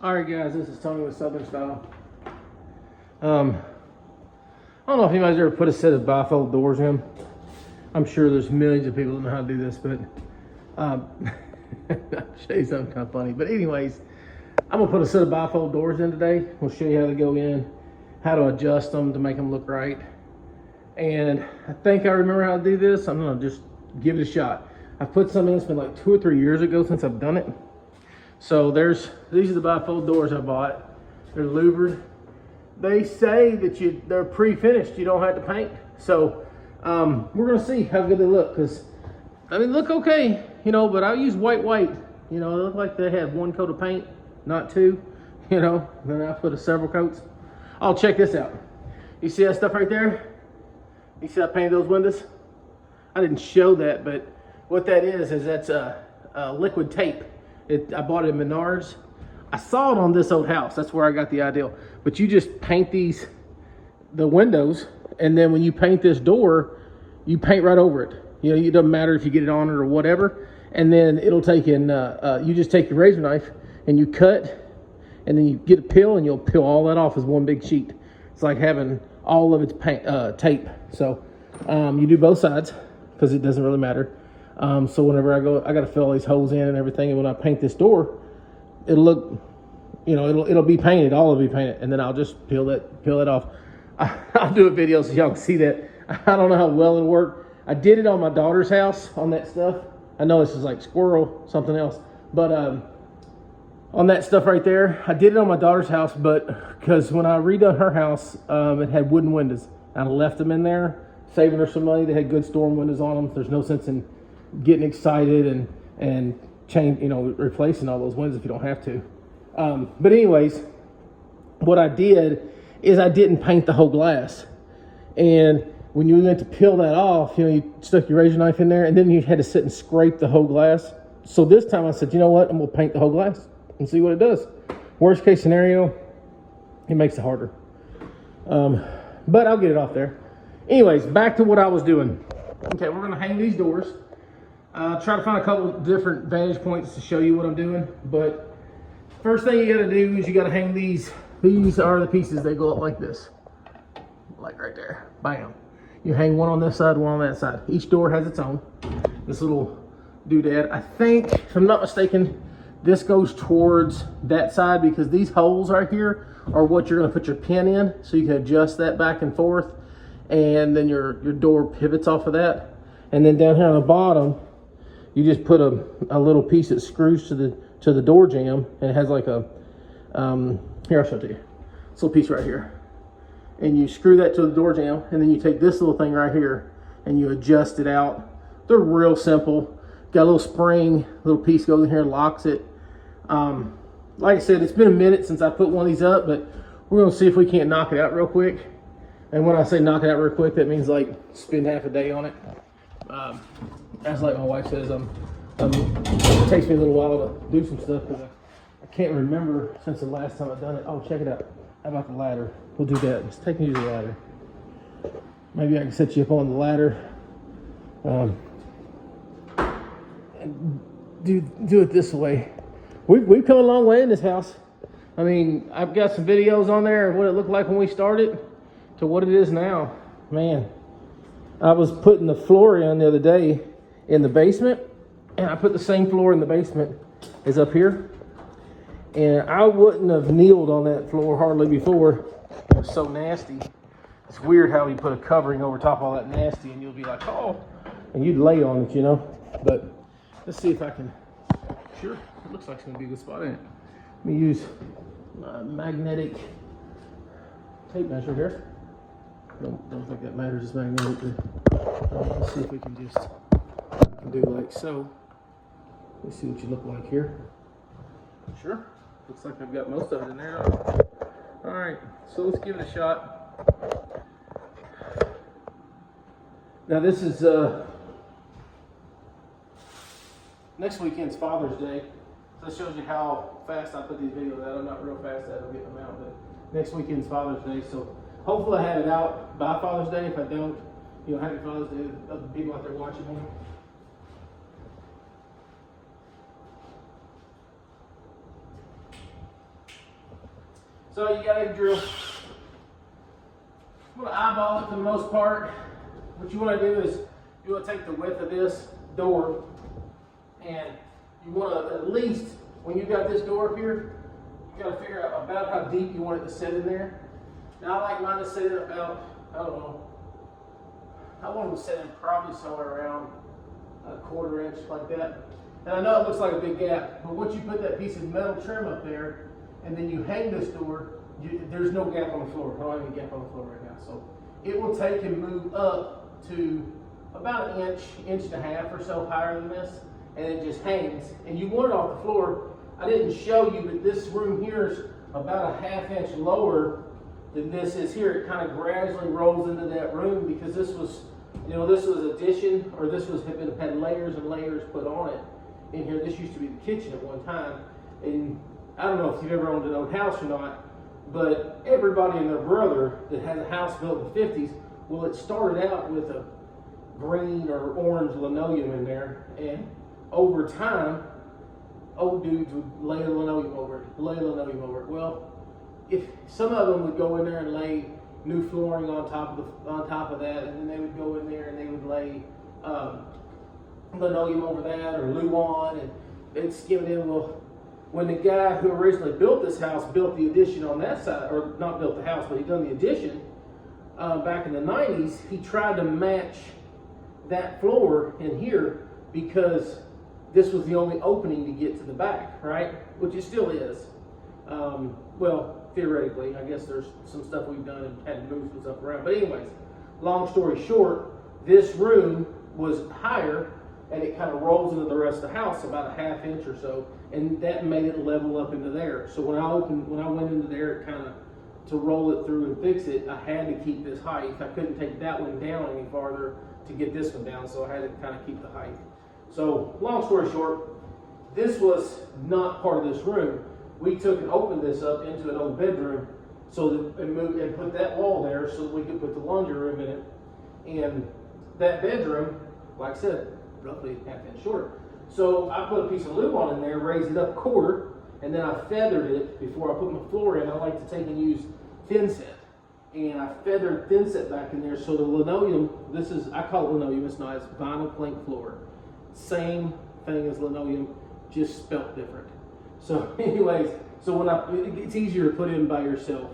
Alright guys, this is Tony with Southern Style. I don't know if anybody's ever put a set of bifold doors in. I'm sure there's millions of people that know how to do this, but I'll show you something kind of funny. But anyways, I'm gonna put a set of bifold doors in today. We'll show you how to go in, how to adjust them to make them look right. And I think I remember how to do this. I'm gonna just give it a shot. I've put some in, it's been like 2 or 3 years ago since I've done it. So these are the bifold doors I bought. They're louvered. They say that they're pre-finished. You don't have to paint. So we're gonna see how good they look, because I mean, look okay, you know. But I use white. You know, they look like they have 1 coat of paint, not 2. You know, then I put several coats. I'll check this out. You see that stuff right there? You see I painted those windows? I didn't show that, but what that is that's liquid tape. I bought it in Menards. I saw it on this old house. That's where I got the idea. But you just paint the windows, and then when you paint this door, you paint right over it. You know, it doesn't matter if you get it on it or whatever. And then it'll take in, you just take your razor knife and you cut, and then you get a peel and you'll peel all that off as one big sheet. It's like having all of its tape. So you do both sides because it doesn't really matter. So whenever I got to fill all these holes in and everything, and when I paint this door, it'll look, you know, it'll be painted, all of it be painted, and then I'll just peel it off. I'll do a video so y'all can see that. I don't know how well it'll work. I did it on my daughter's house on that stuff. I know this is like squirrel, something else, but on that stuff right there, I did it on my daughter's house, but because when I redone her house, it had wooden windows. I left them in there, saving her some money. They had good storm windows on them. There's no sense in getting excited and change, you know, replacing all those windows if you don't have to. But anyways, what I did is I didn't paint the whole glass. And when you went to peel that off, you know, you stuck your razor knife in there, and then you had to sit and scrape the whole glass. So this time I said, you know what, I'm gonna paint the whole glass and see what it does. Worst case scenario, it makes it harder. But I'll get it off there. Anyways, back to what I was doing. Okay, we're gonna hang these doors. Try to find a couple different vantage points to show you what I'm doing. But first thing you gotta do is you gotta hang these. These are the pieces that go up like this. Like right there, bam. You hang one on this side, one on that side. Each door has its own. This little doodad. I think, if I'm not mistaken, this goes towards that side because these holes right here are what you're gonna put your pin in, so you can adjust that back and forth, and then your door pivots off of that. And then down here on the bottom, you just put a little piece that screws to the door jamb, and it has like a here, I'll show it to you. This little piece right here. And you screw that to the door jamb, and then you take this little thing right here and you adjust it out. They're real simple. Got a little spring, little piece goes in here, locks it. Like I said, it's been a minute since I put one of these up, but we're gonna see if we can't knock it out real quick. And when I say knock it out real quick, that means like spend half a day on it. As like my wife says, it takes me a little while to do some stuff because I can't remember since the last time I've done it. Oh, check it out. How about the ladder? We'll do that. Let's take me to the ladder. Maybe I can set you up on the ladder. And do it this way. We've come a long way in this house. I mean, I've got some videos on there of what it looked like when we started to what it is now. Man, I was putting the floor in the other day in the basement, and I put the same floor in the basement as up here. And I wouldn't have kneeled on that floor hardly before. It was so nasty. It's weird how you put a covering over top of all that nasty and you'll be like, oh, and you'd lay on it, you know. But let's see if I can. Sure, it looks like it's gonna be a good spot in it. Let me use my magnetic tape measure here. Don't think that matters, it's magnetic. Let's see if we can just do like so. Let's see what you look like here. Sure. Looks like I've got most of it in there. All right, so let's give it a shot. Now this is next weekend's Father's Day. So that shows you how fast I put these videos out. I'm not real fast at getting them out, but next weekend's Father's Day. So hopefully I have it out by Father's Day. If I don't, you know, happy Father's Day to other people out there watching me. So you got a drill. I'm going to eyeball it for the most part. What you want to do is you want to take the width of this door, and you want to at least, when you've got this door up here, you got to figure out about how deep you want it to sit in there. Now I like mine to sit in about, I don't know, I want them to sit in probably somewhere around a 1/4 inch like that. And I know it looks like a big gap, but once you put that piece of metal trim up there, and then you hang this door, there's no gap on the floor. I don't have any gap on the floor right now. So it will take and move up to about an inch, inch and a half or so higher than this, and it just hangs. And you want it off the floor. I didn't show you, but this room here is about a 1/2 inch lower than this is here. It kind of gradually rolls into that room because this was, this was addition, or this was had layers and layers put on it in here. This used to be the kitchen at one time, and I don't know if you've ever owned an old house or not, but everybody and their brother that had a house built in the 50s, well, it started out with a green or orange linoleum in there, and over time, old dudes would lay linoleum over it, Well, if some of them would go in there and lay new flooring on top of that, and then they would go in there and they would lay linoleum over that or Luan, and they'd skim it in. Well, when the guy who originally built this house built the addition on that side, or not built the house, but he done the addition back in the 90s, he tried to match that floor in here because this was the only opening to get to the back, right? Which it still is. Well, theoretically, I guess there's some stuff we've done and had to move some stuff around. But anyways, long story short, this room was higher, and it kind of rolls into the rest of the house about a 1/2 inch or so, and that made it level up into there. So when I went into there, it kind of, to roll it through and fix it, I had to keep this height. I couldn't take that one down any farther to get this one down, so I had to kind of keep the height. So long story short, this was not part of this room. We took and opened this up into an old bedroom, so that and put that wall there so that we could put the laundry room in it. And that bedroom, like I said, roughly a 1/2 inch shorter. So I put a piece of Luan in there, raised it up 1/4, and then I feathered it before I put my floor in. I like to take and use thin set, and I feathered thin set back in there. So the linoleum, I call it linoleum. It's not. It's vinyl plank floor. Same thing as linoleum, just spelt different. So, anyways, it's easier to put in by yourself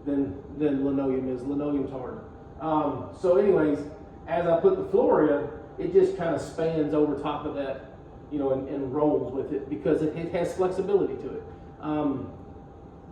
than linoleum is. Linoleum's hard. So, anyways, as I put the floor in, it just kind of spans over top of that, and rolls with it because it has flexibility to it.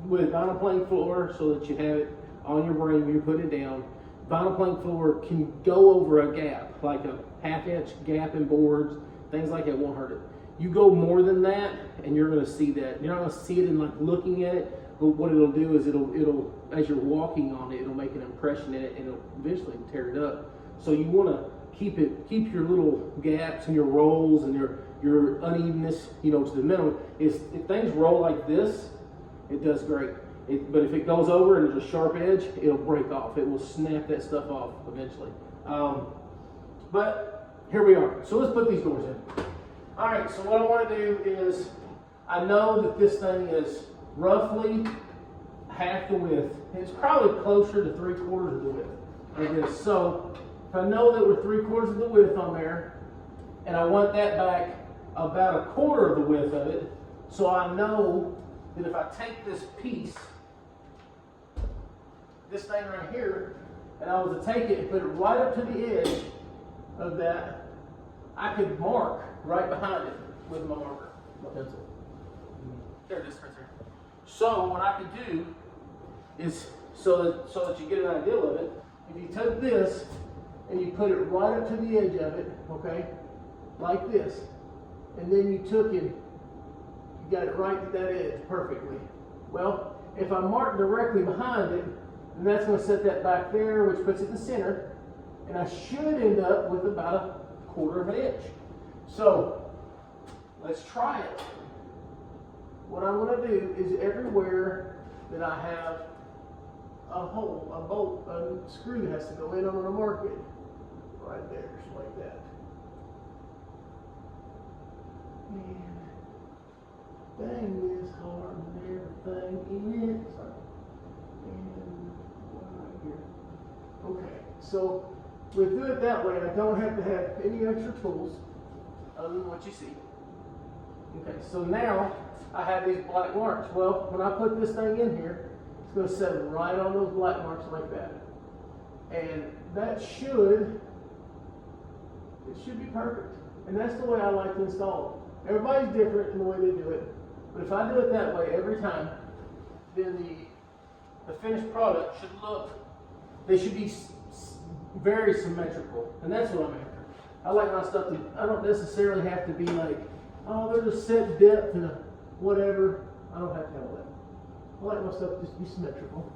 With vinyl plank floor, so that you have it on your brain when you put it down, vinyl plank floor can go over a gap, like a 1/2 inch gap in boards, things like that won't hurt it. You go more than that, and you're going to see that. You're not going to see it in like looking at it, but what it'll do is it'll as you're walking on it, it'll make an impression in it, and it'll eventually tear it up. So you want to keep your little gaps and your rolls and your unevenness, to the minimum. If things roll like this, it does great. But if it goes over and there's a sharp edge, it'll break off. It will snap that stuff off eventually. But here we are. So let's put these doors in. All right, so what I want to do is, I know that this thing is roughly half the width. It's probably closer to 3/4 of the width of this. So if I know that we're 3/4 of the width on there, and I want that back about 1/4 of the width of it, so I know that if I take this piece, this thing right here, and I was to take it and put it right up to the edge of that, I could mark right behind it with my marker, my pencil. There it is, right there. So what I could do is, so that you get an idea of it, if you took this and you put it right up to the edge of it, okay, like this, and then you took it, you got it right to that edge perfectly. Well, if I mark directly behind it, then that's going to set that back there, which puts it in the center, and I should end up with about 1/4 of an inch. So let's try it. What I'm going to do is everywhere that I have a hole, a bolt, a screw that has to go in, I'm going to mark it right there, just like that. And dang, this hard and everything in it. Sorry. So we do it that way, and I don't have to have any extra tools other than what you see. Okay, so now I have these black marks. Well, when I put this thing in here, it's going to set right on those black marks like that. And that should be perfect. And that's the way I like to install it. Everybody's different in the way they do it. But if I do it that way every time, then the finished product should look, they should be very symmetrical. And that's what I'm after. I like my stuff to, I don't necessarily have to be like, oh, there's a set depth and a whatever. I don't have to have that. I like my stuff to just be symmetrical.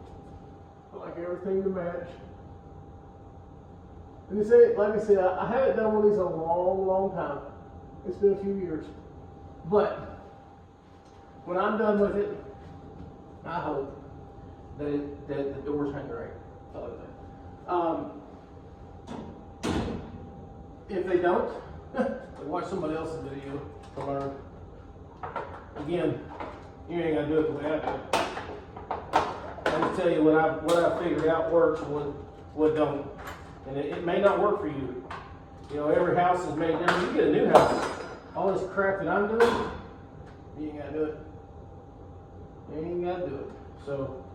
I like everything to match. And they say, like I said, I haven't done one of these in a long, long time. It's been a few years. But when I'm done with it, I hope that the doors hang right. I like that. If they don't, watch somebody else's video to learn. Again, you ain't gotta do it the way I do it. I'm gonna tell you what I figured out works and what don't. And it may not work for you. You know, every house is made different. You get a new house, all this crap that I'm doing, you ain't gotta do it. You ain't gotta do it. So,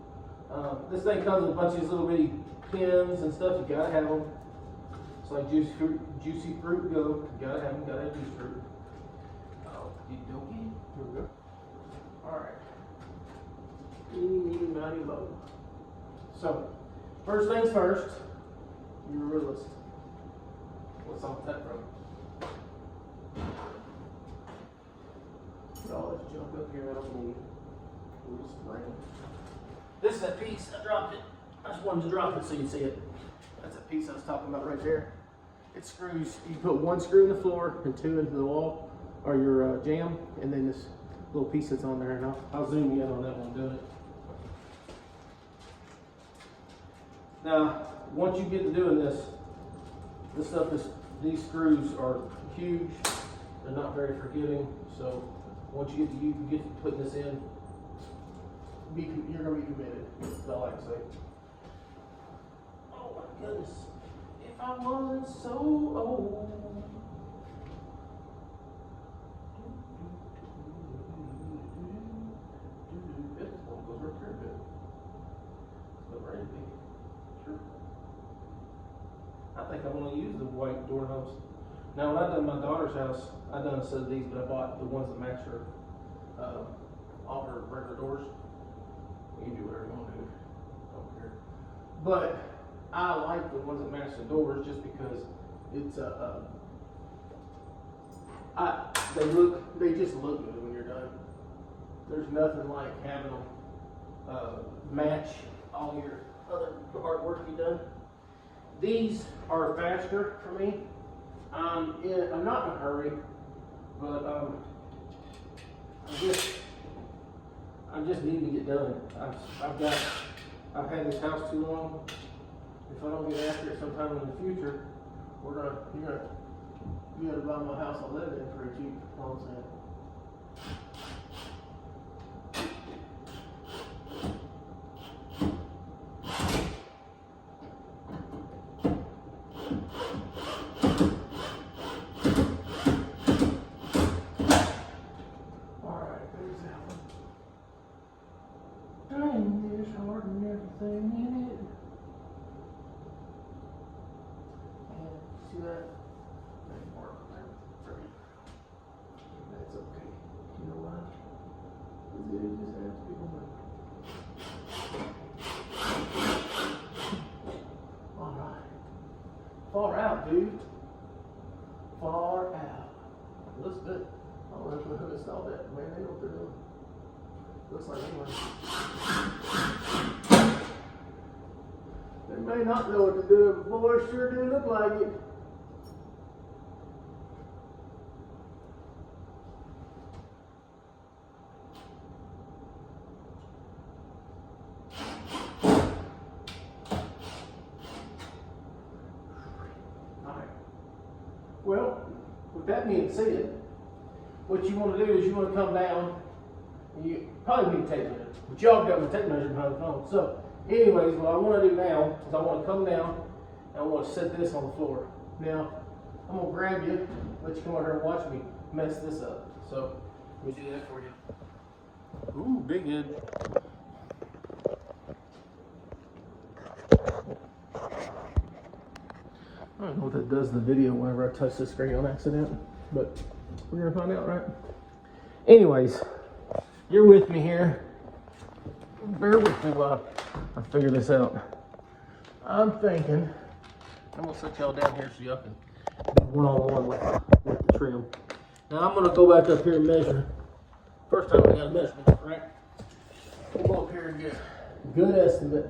this thing comes with a bunch of these little bitty pins and stuff. You gotta have them. It's like juicy fruit go. You gotta have them. Gotta have juice fruit. Oh, you dokey. Here we go. All right. Eeny, meeny, miny, moe. So, first things first. You're a realist. What's on that from? Put all this junk up here I don't need. We'll just bring it. This is a piece, I dropped it. I just wanted to drop it so you see it. That's a piece I was talking about right there. It screws, you put one screw in the floor and two into the wall, or your jamb, and then this little piece that's on there, and I'll zoom you in on that one doing it. Now, once you get to doing this stuff these screws are huge. They're not very forgiving. So once you get to putting this in, you're gonna be committed. That's all I can say. Oh my goodness! If I wasn't so old. This one goes right there a bit. It's not ready to be. Sure. I think I'm going to use the white doorknobs. Now, when I done my daughter's house, I done a set of these, but I bought the ones that match her, all her regular doors. You can do whatever you want to do. Don't care. But I like the ones that match the doors just because it's they just look good when you're done. There's nothing like having them match all your other hard work you've done. These are faster for me. I'm not in a hurry, but I just need to get done. I've had this house too long. If I don't get after it sometime in the future, you're gonna buy my house I live in for a cheap nonsense. Everything in it. And see that? That mark there for me. That's okay. You know why? Because it just has people. Alright. Far out, dude. Far out. Looks good. I don't know who installed that. Man, they know what they're doing. Looks like anyone. They may not know what to do, but boy, sure do look like it. Alright. Well, with that being said, what you want to do is you want to come down, and you probably need a tape measure, but y'all got my tape measure behind the phone. So, anyways, what I want to do now is I want to come down I want to set this on the floor. Now, I'm going to grab you, let you come over here and watch me mess this up. So, let me do that for you. Ooh, big head. I don't know what that does to the video whenever I touch the screen on accident, but we're going to find out, right? Anyways, you're with me here. Bear with me while I figure this out. I'm thinking, I'm going to set y'all down here so y'all can be one-on-one with the trim. Now I'm going to go back up here and measure. First time I got a measurement, right? We'll go up here and get a good estimate.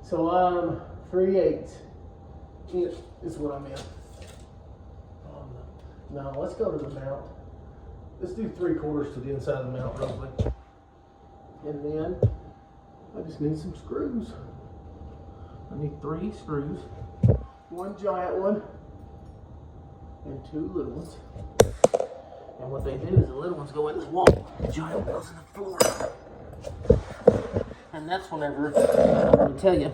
So I'm 3/8 is what I'm in. Now let's go to the mount. Let's do 3/4 to the inside of the mount roughly. And then I just need some screws. I need 3 screws. 1 giant one and 2 little ones. And what they do is the little ones go in the wall, the giant one goes in the floor. And that's whenever, I'm going to tell you,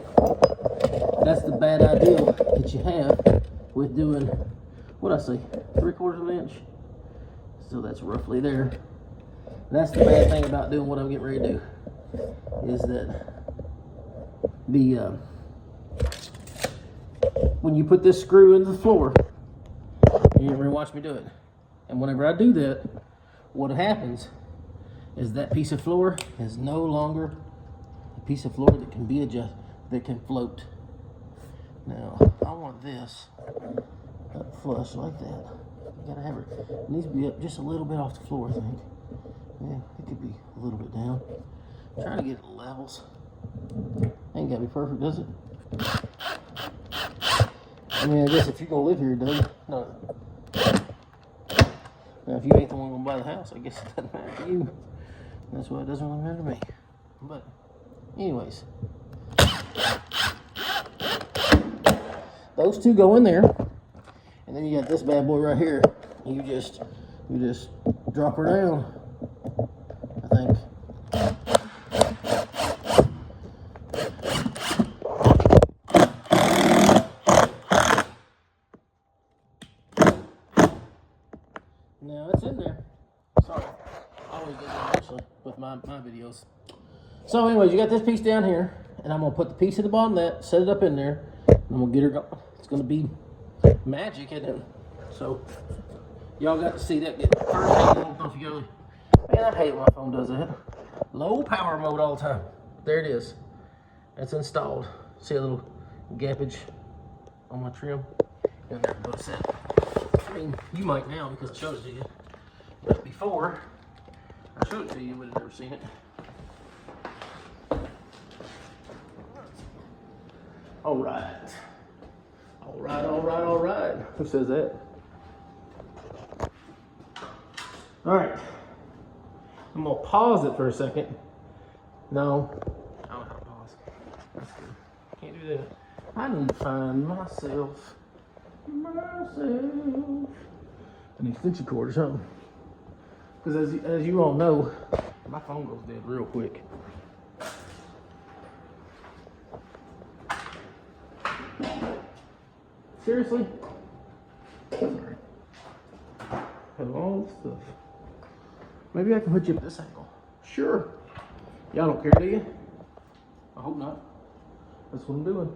that's the bad idea that you have with doing, what I say, 3/4 of an inch. So that's roughly there. And that's the bad thing about doing what I'm getting ready to do, is that the when you put this screw into the floor, you ain't gonna watch me do it. And whenever I do that, what happens is that piece of floor is no longer a piece of floor that can be adjusted, that can float. Now, I want this up flush like that. You gotta have it needs to be up just a little bit off the floor, I think. Yeah, it could be a little bit down. I'm trying to get it levels. Ain't gotta be perfect, does it? I mean, I guess if you're gonna live here, it doesn't. No. Now, if you ain't the one gonna buy the house, I guess it doesn't matter to you. That's why it doesn't really matter to me. But, anyways, those 2 go in there, and then you got this bad boy right here. You just drop her down, I think. Now it's in there. Sorry, I always do that actually with my videos. So anyways, you got this piece down here, and I'm gonna put the piece at the bottom of that, set it up in there, and I'm gonna get her going. It's gonna be magic, isn't it? So y'all got to see that get first together. Man, I hate when my phone does that. Low power mode all the time. There it is. That's installed. See a little gappage on my trim? And there it goes set. I mean, you might now because I showed it to you. But before, I showed it to you, you would have never seen it. All right. All right, all right, all right. Who says that? All right. I'm going to pause it for a second. No. I don't know how to pause. That's good. Can't do that. I need to find myself an extension cord or something. Because as you all know, my phone goes dead real quick. Seriously? Sorry. Have all this stuff. Maybe I can put you at this angle. Sure. Y'all don't care, do you? I hope not. That's what I'm doing.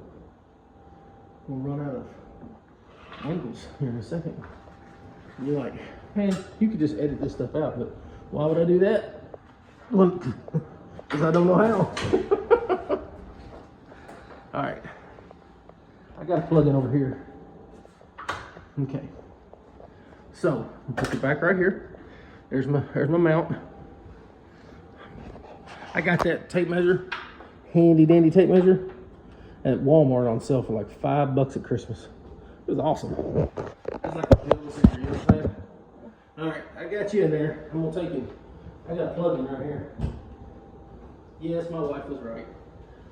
We'll run out of angles here in a second. And you're like, man, you could just edit this stuff out, but why would I do that? Well, because I don't know how. All right. I got a plug in over here. Okay. So, I'll put it back right here. There's my mount. I got that tape measure, handy dandy tape measure, at Walmart on sale for like $5 at Christmas. It was awesome. It's like a deal secret, you know what I'm saying? All right, I got you in there. I'm gonna take you. I got a plug-in right here. Yes, my wife was right.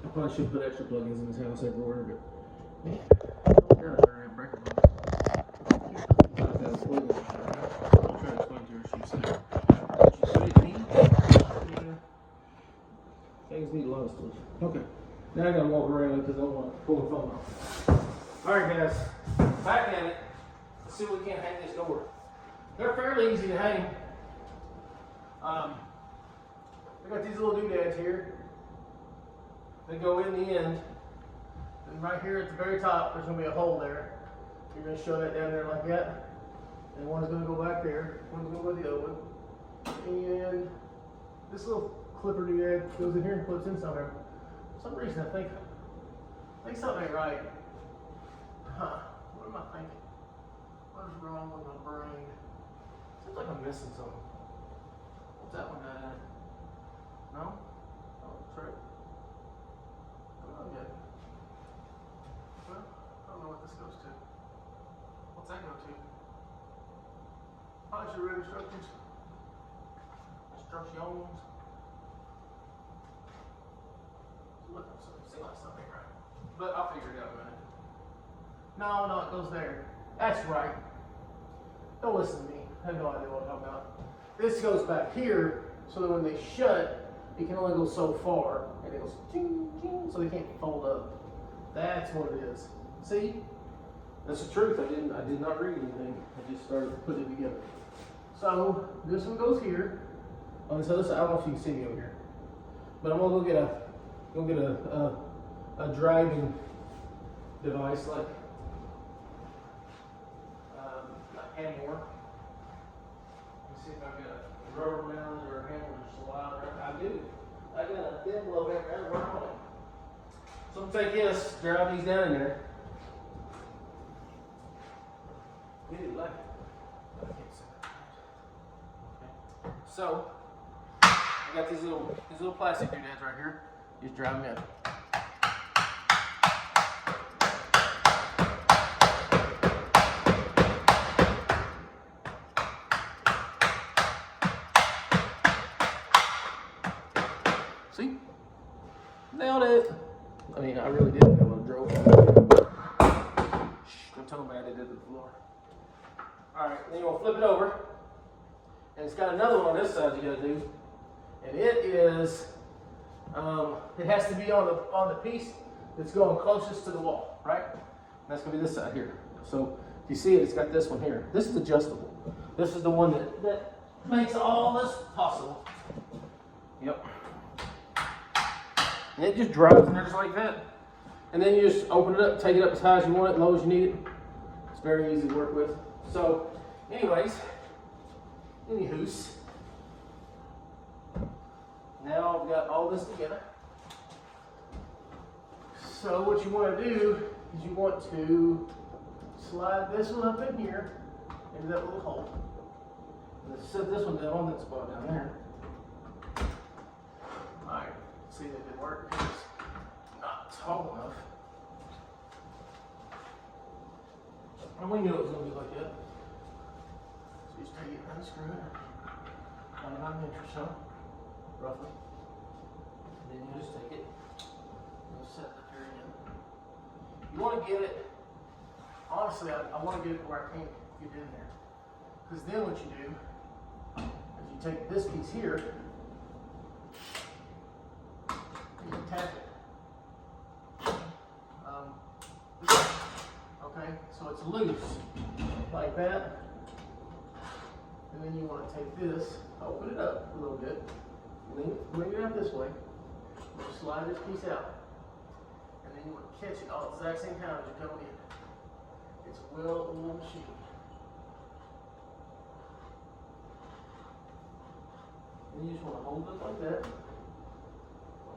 I probably should put extra plugins in this house everywhere, but man, I'll try to explain to her. She said things need a lot of stuff. Okay. Now I gotta walk around because I don't want to pull the phone off. All right, guys, back at it. Let's see if we can't hang this door. They're fairly easy to hang. I got these little doodads here. They go in the end, and right here at the very top, there's gonna be a hole there. You're gonna shove that down there like that, and one's gonna go back there. One's gonna go the other one, and this little clipper doodad goes in here and clips in somewhere. For some reason, I think something ain't right. Huh? What am I thinking? What is wrong with my brain? Seems like I'm missing something. What's that one got in it? No? Oh, that's right. I don't know yet. Well, I don't know what this goes to. What's that go to? Oh, it's your red instructions. Instructions. Look, seems like something ain't right. But I'll figure it out in a minute. No, it goes there. That's right. Don't listen to me. I have no idea what I'm talking about. This goes back here, so that when they shut, it can only go so far, and it goes ching, ching, so they can't fold up. That's what it is. See? That's the truth. I did not read anything. I just started putting it together. So this one goes here. On this other side, I don't know if you can see me over here, but I'm gonna go get a driving device like hand more. Let's see if I've got a rubber mount or a hammer or slide. I do. I got a thin blow hammer and a rubber on it. So I'm gonna take this, drive these down in there. Get it like I can't see that. Okay. So I got these little plastic doodads right here. Just drive them in. See? Nailed it. I mean, I really did. I would have drove it. Don't tell them I did it to the floor. Alright, then you want to flip it over. And it's got another one on this side you got to do. And it is, it has to be on the piece that's going closest to the wall, right? And that's going to be this side here. So, if you see it, it's got this one here. This is adjustable. This is the one that makes all this possible. Yep. And it just drives in there just like that. And then you just open it up, take it up as high as you want it, low as you need it. It's very easy to work with. So, anyways, anywhoos, now I've got all this together. So what you want to do is you want to slide this one up in here into that little hole. And let's set this one down on that spot down there. Alright, see that didn't work because it's not tall enough. And we knew it was going to be like that. So you just take it and unscrew it. About an inch or so, roughly. And then you just take it and set it here again. You want to get it, honestly, I want to get it where I can't get in there. Because then what you do is you take this piece here and you tap it. Okay, so it's loose, like that. And then you want to take this, open it up a little bit, bring it out this way, slide this piece out, and then you want to catch it all at the exact same time as you're coming in. It's a well-oiled machine. And you just want to hold it like that.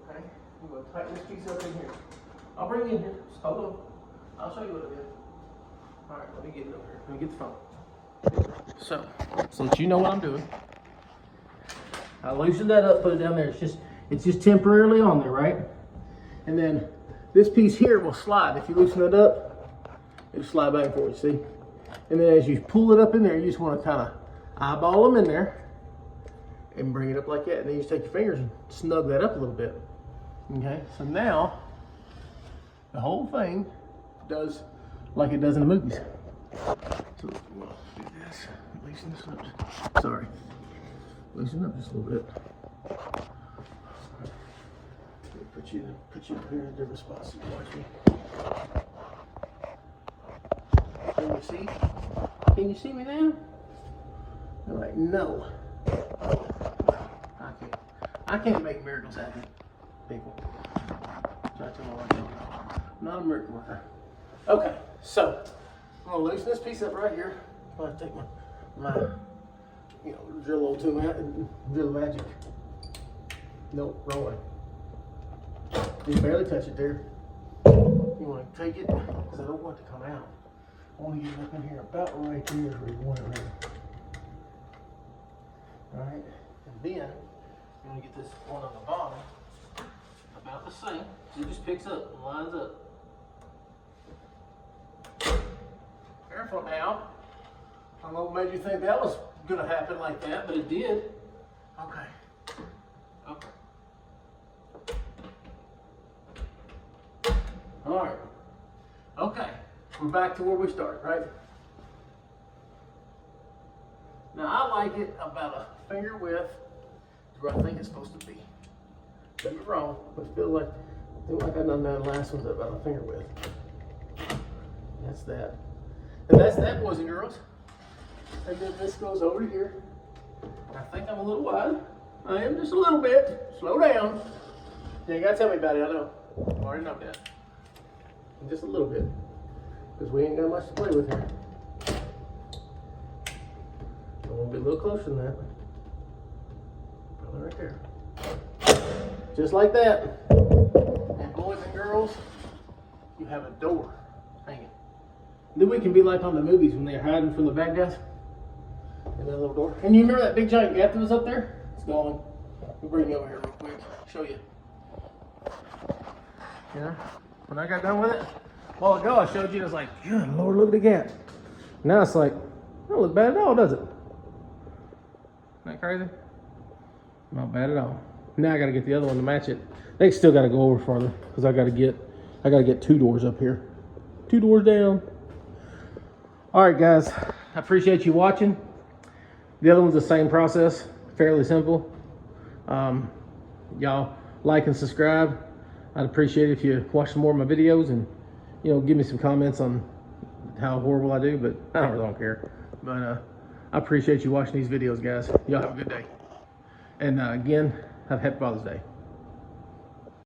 Okay, you're going to tighten this piece up in here. I'll bring you in here. Just hold on. I'll show you what it is. All right, let me get it over here. Let me get the phone. So that you know what I'm doing, I loosen that up, put it down there. It's just temporarily on there, right? And then this piece here will slide. If you loosen it up, it'll slide back and forth, see? And then as you pull it up in there, you just want to kind of eyeball them in there and bring it up like that. And then you just take your fingers and snug that up a little bit. Okay, so now the whole thing does like it does in the movies. So we'll do this. Loosen this up. Sorry. Loosen up just a little bit. Put you up here in different spots so you can watch me. you see? Can you see me now? They're like, no. I can't make miracles happen, people. I'm not a miracle worker. Okay, so I'm gonna loosen this piece up right here. I'm gonna take my drill hole tool out and drill the magic. Nope, wrong way. You barely touch it there. You want to take it because I don't want it to come out. I want to get it up in here about right there is where you want it right. Alright, and then you want to get this one on the bottom about the same. So it just picks up and lines up. Careful now. I don't know what made you think that was going to happen like that, but it did. Okay. Okay. All right. Okay. We're back to where we started, right? Now I like it about a finger width is where I think it's supposed to be. Could be wrong, but I feel like I've done that last one's about a finger width. That's that. And that's that, boys and girls. And then this goes over to here. I think I'm a little wide. I am just a little bit. Slow down. You ain't gotta tell me about it, I know. I already know that. Just a little bit. Because we ain't got much to play with here. I want to be a little closer than that. Probably right there. Just like that. And boys and girls, you have a door hanging. Then we can be like on the movies when they're hiding from the bad guys. In that little door. And you remember that big giant gap that was up there? It's gone. We'll bring you over here real quick. Show you. Yeah. When I got done with it, a while ago I showed you, and it's like, good Lord, look at the gap. Now it's like, don't look bad at all, does it? Isn't that crazy? Not bad at all. Now I got to get the other one to match it. They still got to go over farther because I got to get 2 doors up here, 2 doors down. All right, guys, I appreciate you watching. The other one's the same process, fairly simple. Y'all like and subscribe. I'd appreciate it if you watch some more of my videos and, give me some comments on how horrible I do, but I really don't care. But I appreciate you watching these videos, guys. Y'all have a good day. And again, have a happy Father's Day.